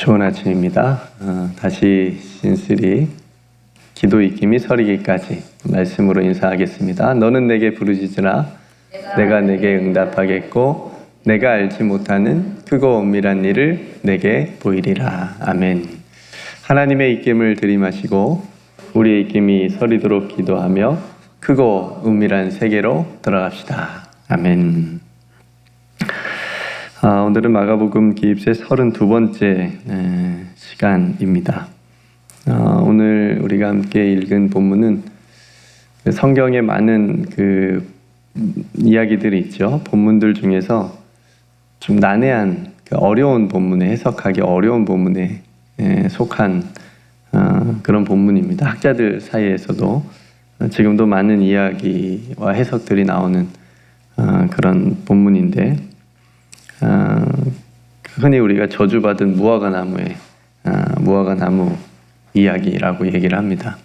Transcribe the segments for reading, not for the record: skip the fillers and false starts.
좋은 아침입니다. 다시 신쓰리 기도 익힘이 서리기까지 말씀으로 인사하겠습니다. 너는 내게 부르짖으라 내가 내게 응답하겠고 내가 알지 못하는 크고 은밀한 일을 내게 보이리라. 아멘. 하나님의 입김을 들이마시고 우리의 입김이 서리도록 기도하며 크고 은밀한 세계로 들어갑시다. 아멘. 오늘은 마가복음 기입세 32번째 시간입니다. 오늘 우리가 함께 읽은 본문은 성경에 많은 이야기들이 있죠. 본문들 중에서 좀 난해한 어려운 본문에 해석하기 어려운 본문에 속한 그런 본문입니다. 학자들 사이에서도 지금도 많은 이야기와 해석들이 나오는 그런 본문인데 흔히 우리가 저주받은 무화과 나무 이야기라고 얘기를 합니다.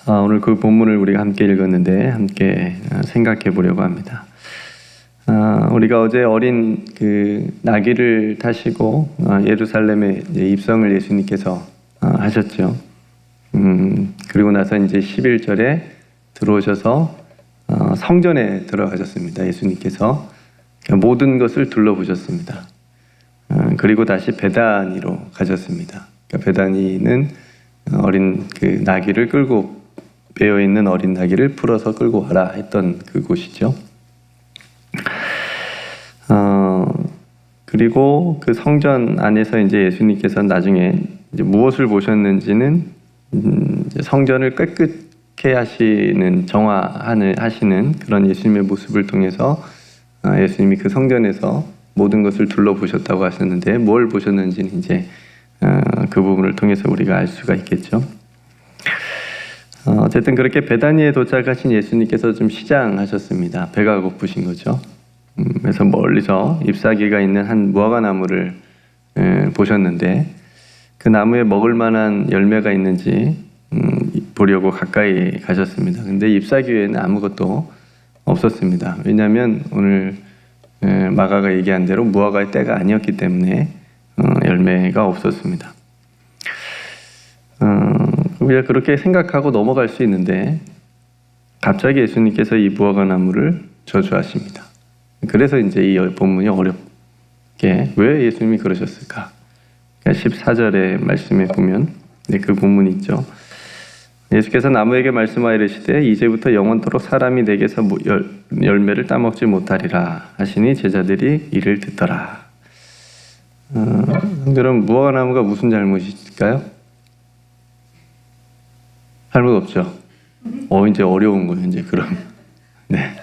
오늘 그 본문을 우리가 함께 읽었는데 함께 생각해 보려고 합니다. 우리가 어제 어린 나귀를 타시고 예루살렘에 입성을 예수님께서 하셨죠. 그리고 나서 이제 11절에 들어오셔서 성전에 들어가셨습니다. 예수님께서 모든 것을 둘러보셨습니다. 그리고 다시 베다니로 가셨습니다. 베다니는 어린 나귀를 끌고 베어 있는 어린 나귀를 풀어서 끌고 와라 했던 그곳이죠. 그리고 그 성전 안에서 이제 예수님께서 나중에 이제 무엇을 보셨는지는 성전을 깨끗게 하시는 정화하시는 그런 예수님의 모습을 통해서 예수님이 그 성전에서 모든 것을 둘러보셨다고 하셨는데 뭘 보셨는지는 이제 그 부분을 통해서 우리가 알 수가 있겠죠. 어쨌든 그렇게 베다니에 도착하신 예수님께서 좀 시장하셨습니다. 배가 고프신 거죠. 그래서 멀리서 잎사귀가 있는 한 무화과 나무를 보셨는데 그 나무에 먹을 만한 열매가 있는지 보려고 가까이 가셨습니다. 근데 잎사귀 외에는 아무것도 없었습니다. 왜냐하면 오늘 마가가 얘기한 대로 무화과의 때가 아니었기 때문에 열매가 없었습니다. 우리가 그렇게 생각하고 넘어갈 수 있는데 갑자기 예수님께서 이 무화과 나무를 저주하십니다. 그래서 이제 이 본문이 어렵게 왜 예수님이 그러셨을까? 14절의 말씀에 보면 그 본문이 있죠. 예수께서 나무에게 말씀하여 이르시되 이제부터 영원토록 사람이 내게서 열매를 따먹지 못하리라 하시니 제자들이 이를 듣더라. 그럼 무화과 나무가 무슨 잘못일까요? 잘못 없죠. 이제 어려운 거예요. 이제 그럼 네.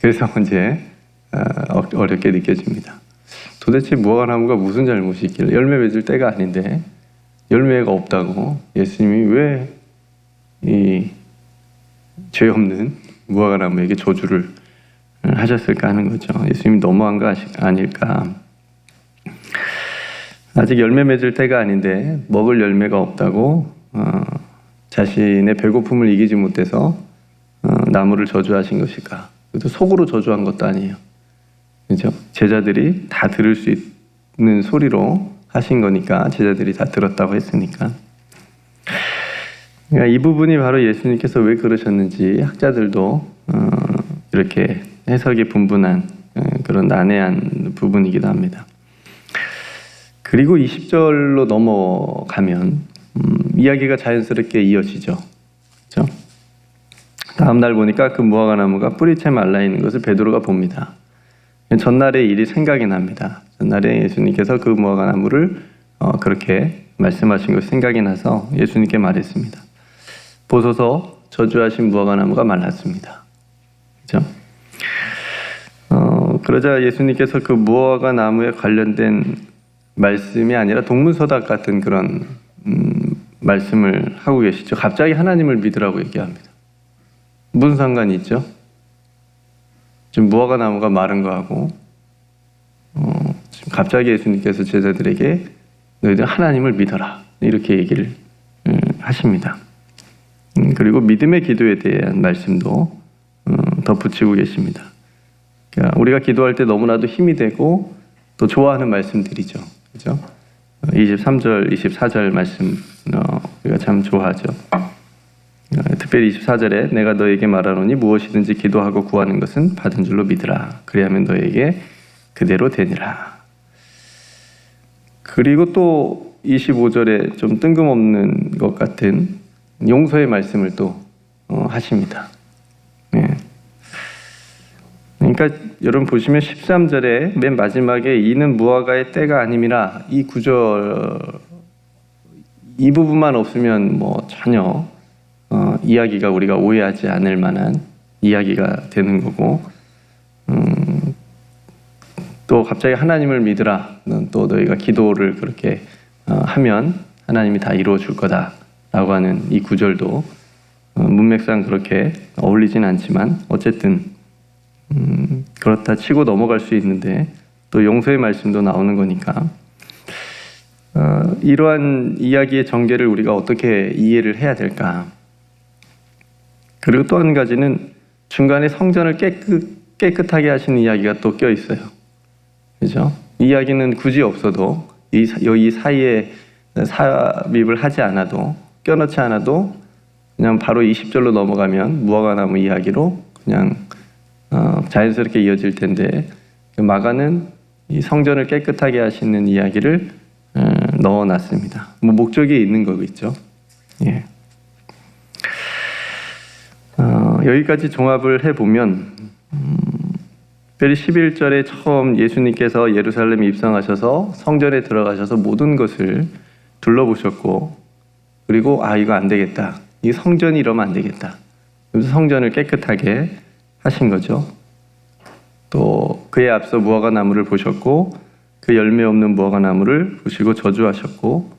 그래서 이제 어렵게 느껴집니다. 도대체 무화과 나무가 무슨 잘못이 있길래 열매 맺을 때가 아닌데 열매가 없다고 예수님이 왜 이 죄 없는 무화과 나무에게 저주를 하셨을까 하는 거죠. 예수님이 너무한 거 아닐까. 아직 열매 맺을 때가 아닌데 먹을 열매가 없다고 자신의 배고픔을 이기지 못해서 나무를 저주하신 것일까. 그것도 속으로 저주한 것도 아니에요. 그렇죠? 제자들이 다 들을 수 있는 소리로 하신 거니까 제자들이 다 들었다고 했으니까. 그러니까 이 부분이 바로 예수님께서 왜 그러셨는지 학자들도 이렇게 해석이 분분한 그런 난해한 부분이기도 합니다. 그리고 20절로 넘어가면 이야기가 자연스럽게 이어지죠. 그렇죠? 다음 날 보니까 그 무화과 나무가 뿌리채 말라 있는 것을 베드로가 봅니다. 전날의 일이 생각이 납니다. 전날에 예수님께서 그 무화과 나무를 그렇게 말씀하신 것이 생각이 나서 예수님께 말했습니다. 보소서 저주하신 무화과 나무가 말랐습니다. 그렇죠? 그러자 예수님께서 그 무화과 나무에 관련된 말씀이 아니라 동문서답 같은 그런 말씀을 하고 계시죠. 갑자기 하나님을 믿으라고 얘기합니다. 무슨 상관이 있죠? 지금 무화과 나무가 마른 거하고 지금 갑자기 예수님께서 제자들에게 너희들 하나님을 믿어라 이렇게 얘기를 하십니다. 그리고 믿음의 기도에 대한 말씀도 덧붙이고 계십니다. 그러니까 우리가 기도할 때 너무나도 힘이 되고 또 좋아하는 말씀들이죠. 그죠? 23절, 24절 말씀 우리가 참 좋아하죠. 특별히 24절에 내가 너에게 말하노니 무엇이든지 기도하고 구하는 것은 받은 줄로 믿으라. 그리하면 너에게 그대로 되니라. 그리고 또 25절에 좀 뜬금없는 것 같은 용서의 말씀을 또 하십니다. 네. 그러니까 여러분 보시면 13절에 맨 마지막에 이는 무화과의 때가 아님이라, 이 구절 이 부분만 없으면 뭐 전혀 이야기가 우리가 오해하지 않을 만한 이야기가 되는 거고, 또 갑자기 하나님을 믿으라, 또 너희가 기도를 그렇게 하면 하나님이 다 이루어 줄 거다라고 하는 이 구절도 문맥상 그렇게 어울리진 않지만 어쨌든 그렇다 치고 넘어갈 수 있는데, 또 용서의 말씀도 나오는 거니까 이러한 이야기의 전개를 우리가 어떻게 이해를 해야 될까. 그리고 또 한 가지는 중간에 성전을 깨끗하게 하시는 이야기가 또 껴 있어요. 그죠? 이야기는 굳이 없어도 이 사이에 삽입을 하지 않아도, 껴넣지 않아도 그냥 바로 20절로 넘어가면 무화과나무 이야기로 그냥 자연스럽게 이어질 텐데, 마가는 이 성전을 깨끗하게 하시는 이야기를 넣어놨습니다. 뭐 목적이 있는 거겠죠. 예. 여기까지 종합을 해보면 특별히 11절에 처음 예수님께서 예루살렘에 입성하셔서 성전에 들어가셔서 모든 것을 둘러보셨고, 그리고 이거 안 되겠다, 이 성전이 이러면 안 되겠다, 그래서 성전을 깨끗하게 하신 거죠. 또 그에 앞서 무화과 나무를 보셨고, 그 열매 없는 무화과 나무를 보시고 저주하셨고,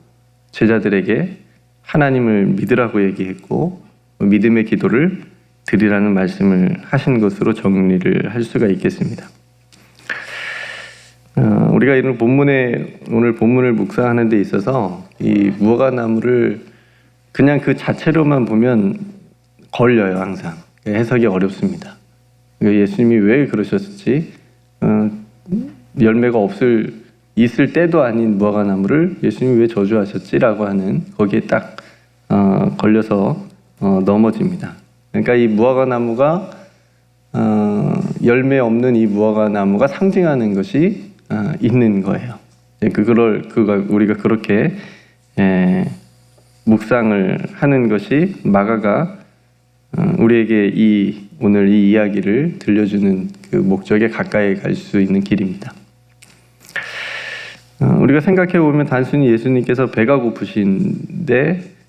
제자들에게 하나님을 믿으라고 얘기했고 믿음의 기도를 드리라는 말씀을 하신 것으로 정리를 할 수가 있겠습니다. 우리가 이런 오늘 본문을 묵상하는 데 있어서 이 무화과 나무를 그냥 그 자체로만 보면 걸려요. 항상 해석이 어렵습니다. 예수님이 왜 그러셨을지, 열매가 있을 때도 아닌 무화과 나무를 예수님이 왜 저주하셨지라고 하는, 거기에 딱 걸려서 넘어집니다. 그러니까 이 무화과 나무가 열매 없는 이 무화과 나무가 상징하는 것이 있는 거예요. 우리가 그렇게 묵상을 하는 것이 마가가 우리에게 오늘 이 이야기를 들려주는 그 목적에 가까이 갈 수 있는 길입니다. 우리가 생각해 보면 단순히 예수님께서 배가 고프신데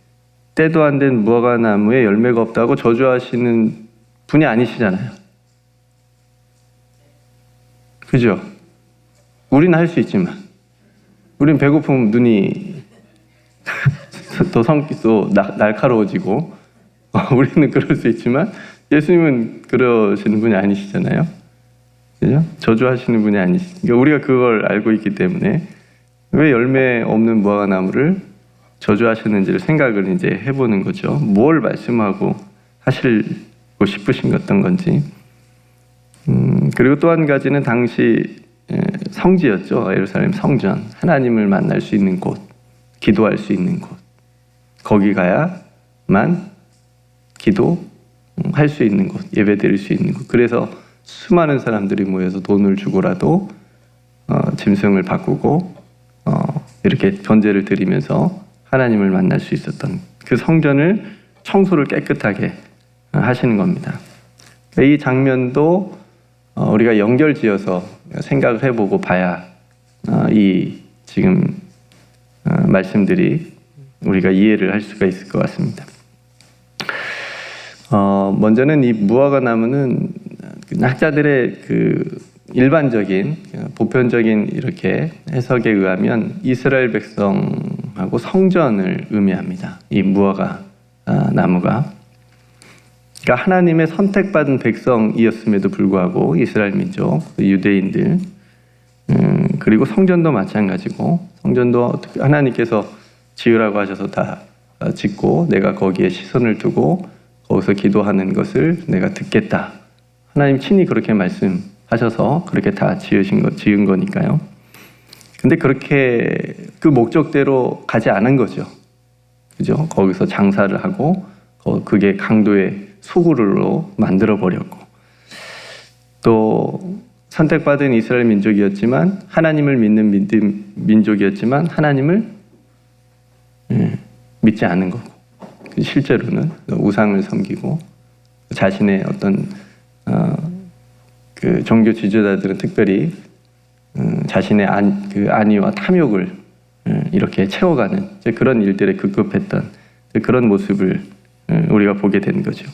때도 안 된 무화과 나무에 열매가 없다고 저주하시는 분이 아니시잖아요. 그죠? 우리는 할 수 있지만, 우리는 배고프면 눈이 또 날카로워지고, 우리는 그럴 수 있지만 예수님은 그러시는 분이 아니시잖아요. 그죠? 저주하시는 분이 아니시니까 우리가 그걸 알고 있기 때문에 왜 열매 없는 무화과 나무를 저주하셨는지를 생각을 이제 해보는 거죠. 뭘 말씀하고 하시고 싶으신 어떤 건지. 그리고 또 한 가지는 당시 성지였죠. 예루살렘 성전, 하나님을 만날 수 있는 곳, 기도할 수 있는 곳, 거기 가야만 기도할 수 있는 곳, 예배 드릴 수 있는 곳. 그래서 수많은 사람들이 모여서 돈을 주고라도 짐승을 바꾸고 이렇게 번제를 드리면서 하나님을 만날 수 있었던 그 성전을 청소를 깨끗하게 하시는 겁니다. 이 장면도 우리가 연결지어서 생각을 해보고 봐야 이 지금 말씀들이 우리가 이해를 할 수가 있을 것 같습니다. 먼저는 이 무화과 나무는 학자들의 일반적인 보편적인 이렇게 해석에 의하면 이스라엘 백성하고 성전을 의미합니다. 이 무화과 나무가, 그러니까 하나님의 선택받은 백성이었음에도 불구하고 이스라엘 민족, 유대인들, 그리고 성전도 마찬가지고, 성전도 하나님께서 지으라고 하셔서 다 짓고 내가 거기에 시선을 두고 거기서 기도하는 것을 내가 듣겠다. 하나님 친히 그렇게 말씀하셔서 그렇게 다 지은 거니까요. 근데 그렇게 그 목적대로 가지 않은 거죠. 그죠? 거기서 장사를 하고 그게 강도의 소굴로 만들어 버렸고, 또 선택받은 이스라엘 민족이었지만 하나님을 믿는 민족이었지만 하나님을 믿지 않은 거고, 실제로는 우상을 섬기고 자신의 어떤 그 종교 지도자들은 특별히 자신의 안위와 탐욕을 이렇게 채워가는 그런 일들에 급급했던 그런 모습을 우리가 보게 되는 거죠.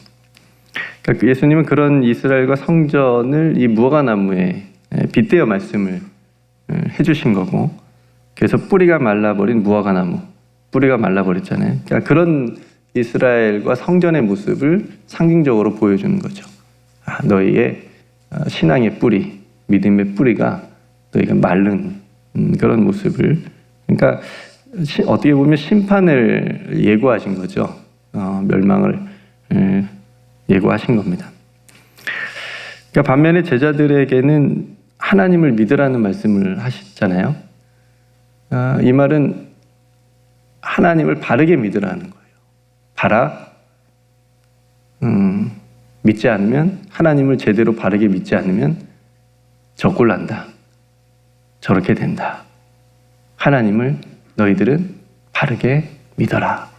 그러니까 예수님은 그런 이스라엘과 성전을 이 무화과나무에 빗대어 말씀을 해주신 거고, 그래서 뿌리가 말라버린 무화과나무, 뿌리가 말라버렸잖아요. 그러니까 그런 이스라엘과 성전의 모습을 상징적으로 보여주는 거죠. 너희의 신앙의 뿌리, 믿음의 뿌리가 너희가 마른 그런 모습을, 그러니까 어떻게 보면 심판을 예고하신 거죠. 멸망을 예고하신 겁니다. 그러니까 반면에 제자들에게는 하나님을 믿으라는 말씀을 하셨잖아요. 이 말은 하나님을 바르게 믿으라는 거예요. 바라? 믿지 않으면, 하나님을 제대로 바르게 믿지 않으면 저꼴 난다, 저렇게 된다. 하나님을 너희들은 바르게 믿어라.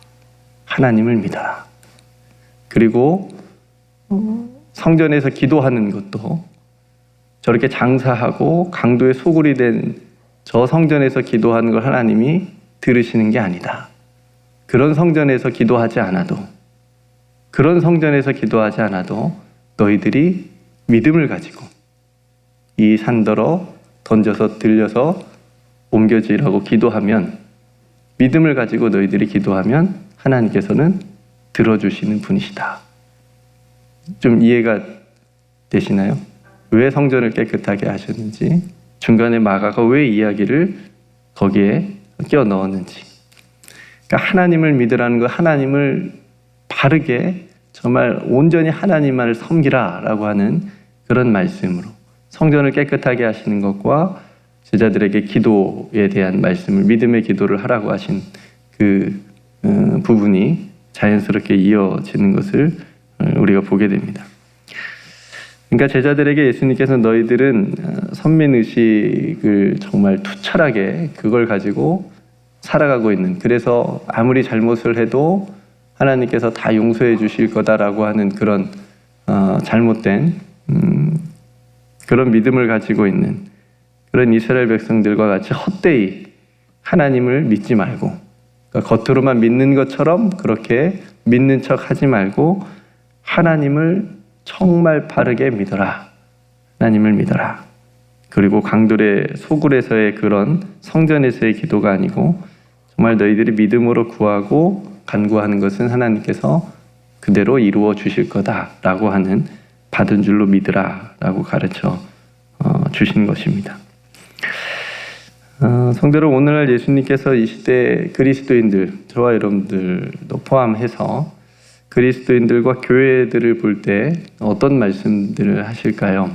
하나님을 믿어라. 그리고 성전에서 기도하는 것도 저렇게 장사하고 강도의 소굴이 된 저 성전에서 기도하는 걸 하나님이 들으시는 게 아니다. 그런 성전에서 기도하지 않아도, 그런 성전에서 기도하지 않아도 너희들이 믿음을 가지고 이 산더러 던져서 들려서 옮겨지라고 기도하면, 믿음을 가지고 너희들이 기도하면 하나님께서는 들어주시는 분이시다. 좀 이해가 되시나요? 왜 성전을 깨끗하게 하셨는지, 중간에 마가가 왜 이야기를 거기에 끼워 넣었는지. 그러니까 하나님을 믿으라는 거, 하나님을 바르게 정말 온전히 하나님만을 섬기라라고 하는 그런 말씀으로 성전을 깨끗하게 하시는 것과 제자들에게 기도에 대한 말씀을, 믿음의 기도를 하라고 하신 그 부분이 자연스럽게 이어지는 것을 우리가 보게 됩니다. 그러니까 제자들에게 예수님께서 너희들은 선민의식을 정말 투철하게 그걸 가지고 살아가고 있는, 그래서 아무리 잘못을 해도 하나님께서 다 용서해 주실 거다라고 하는 그런 잘못된 그런 믿음을 가지고 있는 그런 이스라엘 백성들과 같이 헛되이 하나님을 믿지 말고, 그러니까 겉으로만 믿는 것처럼 그렇게 믿는 척 하지 말고 하나님을 정말 바르게 믿어라. 하나님을 믿어라. 그리고 강돌의 소굴에서의 그런 성전에서의 기도가 아니고 정말 너희들이 믿음으로 구하고 간구하는 것은 하나님께서 그대로 이루어 주실 거다라고 하는, 받은 줄로 믿으라라고 가르쳐 주신 것입니다. 성도로, 오늘날 예수님께서 이 시대 그리스도인들, 저와 여러분들도 포함해서 그리스도인들과 교회들을 볼 때 어떤 말씀들을 하실까요?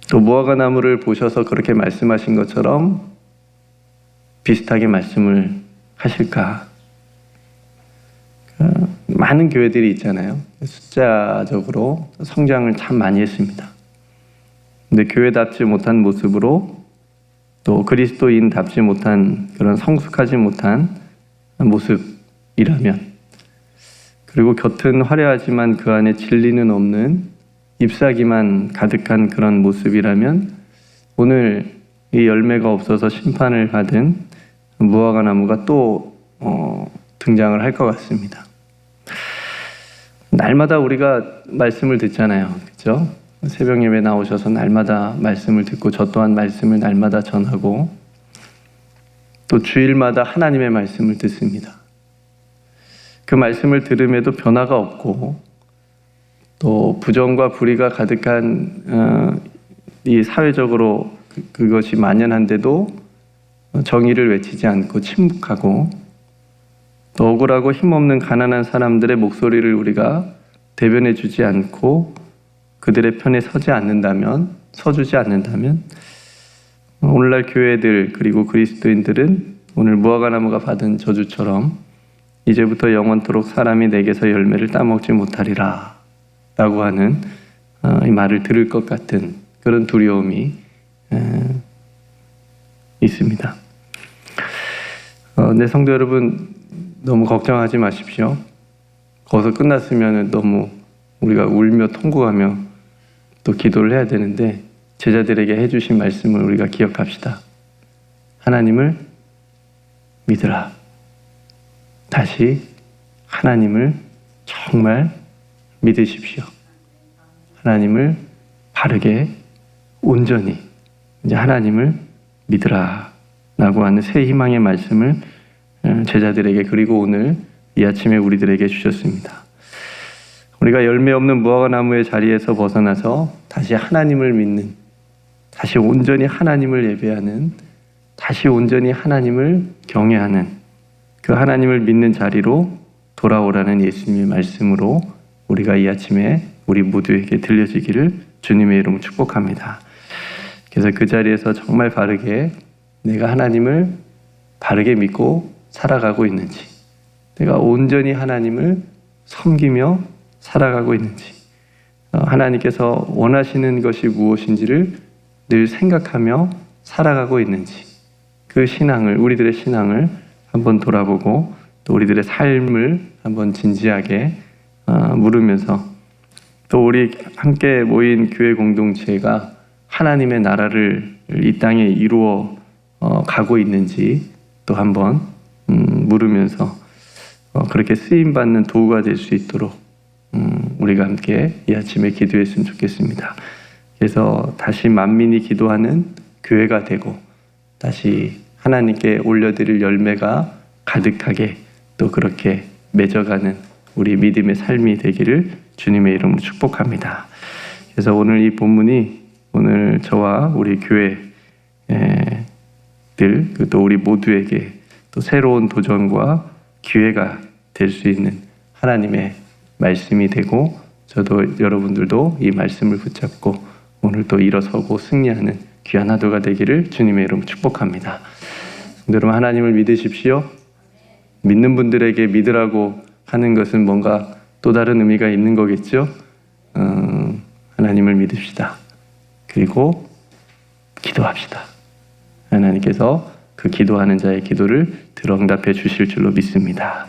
또 무화과나무를 보셔서 그렇게 말씀하신 것처럼 비슷하게 말씀을 하실까? 많은 교회들이 있잖아요. 숫자적으로 성장을 참 많이 했습니다. 근데 교회답지 못한 모습으로, 또 그리스도인답지 못한 그런 성숙하지 못한 모습이라면, 그리고 겉은 화려하지만 그 안에 진리는 없는 잎사귀만 가득한 그런 모습이라면, 오늘 이 열매가 없어서 심판을 받은 무화과나무가 또 등장을 할 것 같습니다. 날마다 우리가 말씀을 듣잖아요. 그렇죠? 새벽 예배 나오셔서 날마다 말씀을 듣고, 저 또한 말씀을 날마다 전하고, 또 주일마다 하나님의 말씀을 듣습니다. 그 말씀을 들음에도 변화가 없고, 또 부정과 불의가 가득한 이 사회적으로 그것이 만연한데도 정의를 외치지 않고 침묵하고, 또 억울하고 힘없는 가난한 사람들의 목소리를 우리가 대변해 주지 않고 그들의 편에 서지 않는다면, 서주지 않는다면 오늘날 교회들 그리고 그리스도인들은 오늘 무화과나무가 받은 저주처럼 이제부터 영원토록 사람이 내게서 열매를 따먹지 못하리라 라고 하는 이 말을 들을 것 같은 그런 두려움이 있습니다. 네, 성도 여러분, 너무 걱정하지 마십시오. 거기서 끝났으면 너무 우리가 울며 통곡하며 또 기도를 해야 되는데, 제자들에게 해주신 말씀을 우리가 기억합시다. 하나님을 믿으라. 다시 하나님을 정말 믿으십시오. 하나님을 바르게 온전히 이제 하나님을 믿으라 라고 하는 새 희망의 말씀을 제자들에게 그리고 오늘 이 아침에 우리들에게 주셨습니다. 우리가 열매 없는 무화과나무의 자리에서 벗어나서 다시 하나님을 믿는, 다시 온전히 하나님을 예배하는, 다시 온전히 하나님을 경외하는 그 하나님을 믿는 자리로 돌아오라는 예수님의 말씀으로 우리가 이 아침에 우리 모두에게 들려지기를 주님의 이름으로 축복합니다. 그래서 그 자리에서 정말 바르게 내가 하나님을 바르게 믿고 살아가고 있는지, 내가 온전히 하나님을 섬기며 살아가고 있는지, 하나님께서 원하시는 것이 무엇인지를 늘 생각하며 살아가고 있는지, 그 신앙을, 우리들의 신앙을 한번 돌아보고 또 우리들의 삶을 한번 진지하게 물으면서, 또 우리 함께 모인 교회 공동체가 하나님의 나라를 이 땅에 이루어 가고 있는지 또 한번 물으면서 그렇게 쓰임받는 도구가 될 수 있도록 우리가 함께 이 아침에 기도했으면 좋겠습니다. 그래서 다시 만민이 기도하는 교회가 되고 다시 하나님께 올려드릴 열매가 가득하게 또 그렇게 맺어가는 우리 믿음의 삶이 되기를 주님의 이름으로 축복합니다. 그래서 오늘 이 본문이 오늘 저와 우리 교회들 또 우리 모두에게 또 새로운 도전과 기회가 될 수 있는 하나님의 말씀이 되고, 저도 여러분들도 이 말씀을 붙잡고 오늘 또 일어서고 승리하는 귀한 하루가 되기를 주님의 이름으로 축복합니다. 여러분, 하나님을 믿으십시오. 믿는 분들에게 믿으라고 하는 것은 뭔가 또 다른 의미가 있는 거겠죠. 하나님을 믿읍시다. 그리고 기도합시다. 하나님께서 그 기도하는 자의 기도를 들응답해 주실 줄로 믿습니다.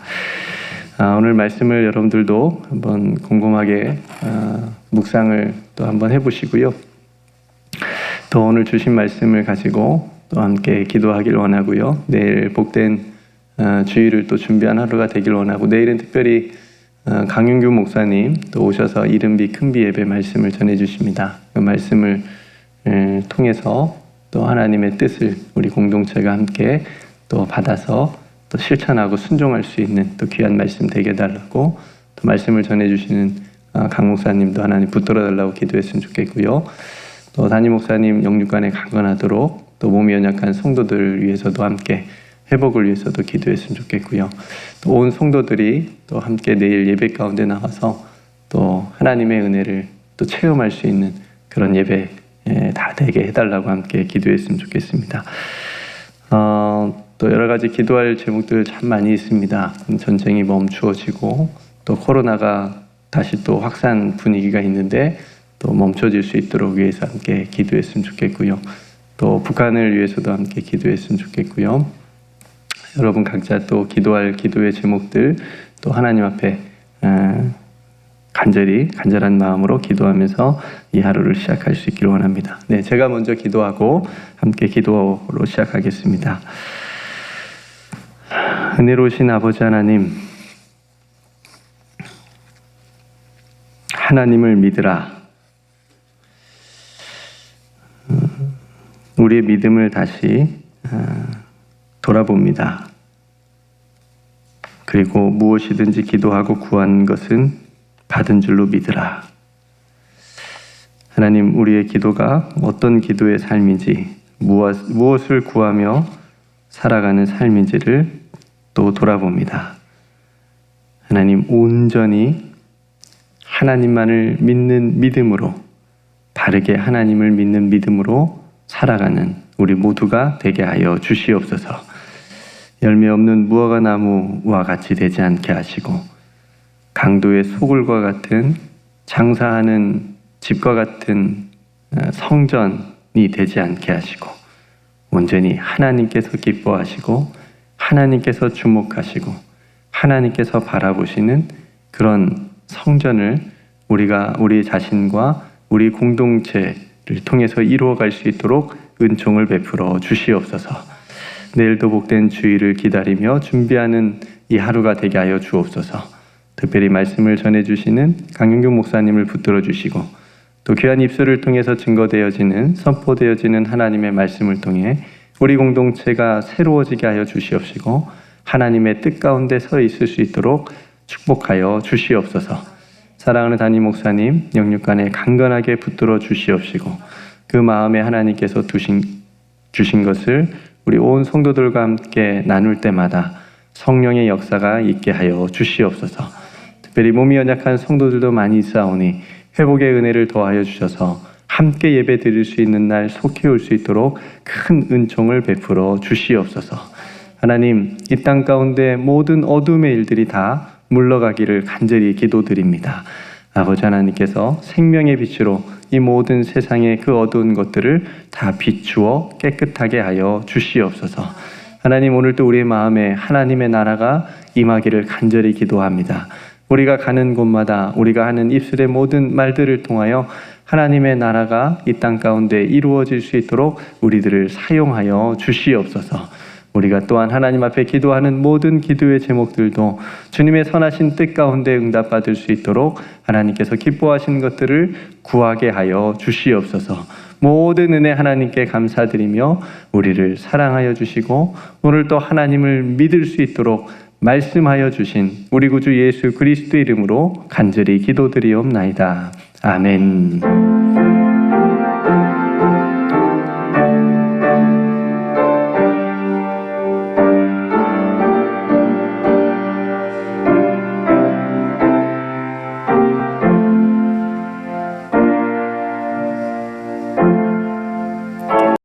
오늘 말씀을 여러분들도 한번 곰곰하게 묵상을 또 한번 해보시고요. 또 오늘 주신 말씀을 가지고 또 함께 기도하길 원하고요. 내일 복된 주일을 또 준비한 하루가 되길 원하고, 내일은 특별히 강윤규 목사님 또 오셔서 이른비 큰비 예배 말씀을 전해주십니다. 그 말씀을 통해서 또 하나님의 뜻을 우리 공동체가 함께 또 받아서 또 실천하고 순종할 수 있는 또 귀한 말씀 되게 해달라고, 또 말씀을 전해주시는 강 목사님도 하나님 붙들어 달라고 기도했으면 좋겠고요. 또 담임 목사님 영육간에 강건하도록 또 몸이 연약한 성도들을 위해서도 함께 회복을 위해서도 기도했으면 좋겠고요. 또 온 성도들이 또 함께 내일 예배 가운데 나와서 또 하나님의 은혜를 또 체험할 수 있는 그런 예배 다 되게 해달라고 함께 기도했으면 좋겠습니다. 또 여러 가지 기도할 제목들 참 많이 있습니다. 전쟁이 멈추어지고 또 코로나가 다시 또 확산 분위기가 있는데 또 멈춰질 수 있도록 위해서 함께 기도했으면 좋겠고요. 또 북한을 위해서도 함께 기도했으면 좋겠고요. 여러분 각자 또 기도할 기도의 제목들 또 하나님 앞에 간절한 마음으로 기도하면서 이 하루를 시작할 수 있기를 원합니다. 네, 제가 먼저 기도하고 함께 기도로 시작하겠습니다. 은혜로우신 아버지 하나님, 하나님을 믿으라. 우리의 믿음을 다시 돌아봅니다. 그리고 무엇이든지 기도하고 구한 것은 받은 줄로 믿으라. 하나님, 우리의 기도가 어떤 기도의 삶인지, 무엇을 구하며 살아가는 삶인지를 또 돌아봅니다. 하나님, 온전히 하나님만을 믿는 믿음으로 바르게 하나님을 믿는 믿음으로 살아가는 우리 모두가 되게 하여 주시옵소서. 열매 없는 무화과 나무와 같이 되지 않게 하시고 강도의 소굴과 같은 장사하는 집과 같은 성전이 되지 않게 하시고 온전히 하나님께서 기뻐하시고 하나님께서 주목하시고 하나님께서 바라보시는 그런 성전을 우리가 우리 자신과 우리 공동체를 통해서 이루어갈 수 있도록 은총을 베풀어 주시옵소서. 내일도 복된 주일을 기다리며 준비하는 이 하루가 되게 하여 주옵소서. 특별히 말씀을 전해주시는 강영규 목사님을 붙들어 주시고 또 귀한 입술을 통해서 증거되어지는 선포되어지는 하나님의 말씀을 통해 우리 공동체가 새로워지게 하여 주시옵시고 하나님의 뜻 가운데 서 있을 수 있도록 축복하여 주시옵소서. 사랑하는 담임 목사님 영육간에 강건하게 붙들어 주시옵시고 그 마음에 하나님께서 주신 것을 우리 온 성도들과 함께 나눌 때마다 성령의 역사가 있게 하여 주시옵소서. 특별히 몸이 연약한 성도들도 많이 있사오니 회복의 은혜를 더하여 주셔서 함께 예배 드릴 수 있는 날 속히 올 수 있도록 큰 은총을 베풀어 주시옵소서. 하나님, 이 땅 가운데 모든 어둠의 일들이 다 물러가기를 간절히 기도드립니다. 아버지 하나님께서 생명의 빛으로 이 모든 세상의 그 어두운 것들을 다 비추어 깨끗하게 하여 주시옵소서. 하나님, 오늘도 우리의 마음에 하나님의 나라가 임하기를 간절히 기도합니다. 우리가 가는 곳마다 우리가 하는 입술의 모든 말들을 통하여 하나님의 나라가 이 땅 가운데 이루어질 수 있도록 우리들을 사용하여 주시옵소서. 우리가 또한 하나님 앞에 기도하는 모든 기도의 제목들도 주님의 선하신 뜻 가운데 응답받을 수 있도록 하나님께서 기뻐하시는 것들을 구하게 하여 주시옵소서. 모든 은혜 하나님께 감사드리며 우리를 사랑하여 주시고 오늘 또 하나님을 믿을 수 있도록 말씀하여 주신 우리 구주 예수 그리스도 이름으로 간절히 기도드리옵나이다. 아멘.